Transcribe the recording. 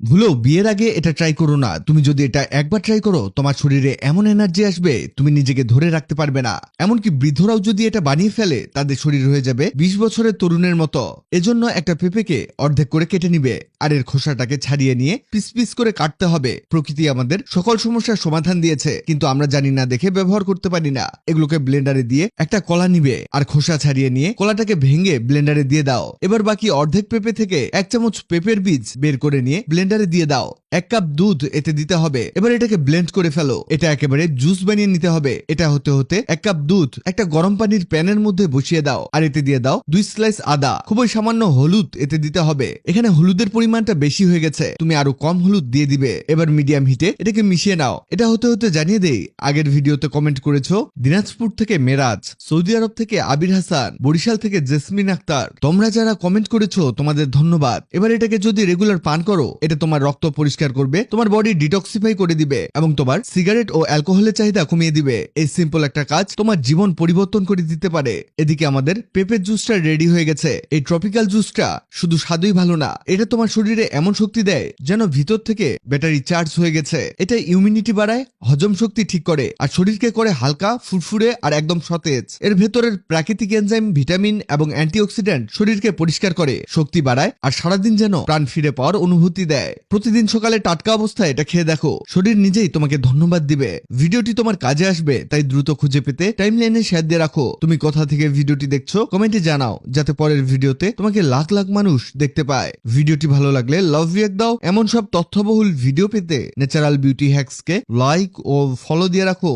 ভুলেও বিয়ের আগে এটা ট্রাই করো না। তুমি যদি এটা একবার ট্রাই করো, তোমার শরীরে এমন এনার্জি আসবে তুমি নিজেকে ধরে রাখতে পারবে না। এমনকি বৃদ্ধরাও যদি এটা বানিয়ে ফেলে তাদের শরীর হয়ে যাবে 20 বছরের তরুণের মতো। এজন্য একটা পেঁপেকে অর্ধেক করে কেটে নিবে আর এর খোসাটাকে ছাড়িয়ে নিয়ে পিস পিস করে কাটতে হবে। প্রকৃতি আমাদের সকল সমস্যার সমাধান দিয়েছে, কিন্তু আমরা জানি না দেখে ব্যবহার করতে পারি না। এগুলোকে ব্লেন্ডারে দিয়ে একটা কলা নিবে আর খোসা ছাড়িয়ে নিয়ে কলাটাকে ভেঙে ব্লেন্ডারে দিয়ে দাও। এবার বাকি অর্ধেক পেঁপে থেকে 1 চামচ পেঁপের বীজ বের করে নিয়ে ব্লেন্ডারে দিয়ে দাও। 1 কাপ দুধ এতে দিতে হবে। এবার এটাকে ব্লেন্ড করে ফেলো। এটা একেবারে জুস বানিয়ে নিতে হবে। এটা হতে হতে 1 কাপ দুধ একটা গরম পানির প্যানের মধ্যে বসিয়ে দাও আর এতে দিয়ে দাও 2 স্লাইস আদা। খুবই সামান্য হলুদ এতে দিতে হবে। এখানে হলুদের পরিমাণটা বেশি হয়ে গেছে, তুমি আরো কম হলুদ দিয়ে দিবে। এবার মিডিয়াম হিটে এটাকে মিশিয়ে নাও। এটা হতে হতে জানিয়ে দেই, আগের ভিডিওতে কমেন্ট করেছো দিনাজপুর থেকে মেরাজ, সৌদি আরব থেকে আবির হাসান, বরিশাল থেকে জেসমিন আক্তার। তোমরা যারা কমেন্ট করেছো তোমাদের ধন্যবাদ। এবার এটাকে যদি রেগুলার পান করো, এটা তোমার রক্ত পরিষ্কার করবে, তোমার বডি ডিটক্সিফাই করে দিবে এবং তোমার সিগারেট ও অ্যালকোহলের চাহিদা কমিয়ে দিবে। এই সিম্পল একটা কাজ তোমার জীবন পরিবর্তন করে দিতে পারে। এদিকে আমাদের পেঁপের জুসটা রেডি হয়ে গেছে। এই ট্রপিক্যাল জুসটা শুধু স্বাদই ভালো না, এটা তোমার শরীরে এমন শক্তি দেয় যেন ভিতর থেকে ব্যাটারি চার্জ হয়ে গেছে। এটা ইমিউনিটি বাড়ায়, হজম শক্তি ঠিক করে আর শরীরকে করে হালকা, ফুরফুরে আর একদম সতেজ। এর ভেতরের প্রাকৃতিক এনজাইম, ভিটামিন এবং অ্যান্টিঅক্সিডেন্ট শরীরকে পরিষ্কার করে, শক্তি বাড়ায় আর সারাদিন যেন প্রাণ ফিরে পাওয়ার অনুভূতি দেয়। প্রতিদিন সকালে টাটকা অবস্থায় এটা খেয়ে দেখো, শরীর নিজেই তোমাকে ধন্যবাদ দিবে। ভিডিওটি তোমার কাজে আসবে, তাই দ্রুত খুঁজে পেতে টাইমলাইনে শেয়ার দিয়ে রাখো। তুমি কোথা থেকে ভিডিওটি দেখছো কমেন্টে জানাও, যাতে পরের ভিডিওতে তোমাকে লাখ লাখ মানুষ দেখতে পায়। ভিডিওটি ভালো লাগলে লাভ রিঅ্যাক্ট দাও। এমন সব তথ্যবহুল ভিডিও পেতে ন্যাচারাল বিউটি হ্যাক্সকে লাইক ও ফলো দিয়ে রাখো।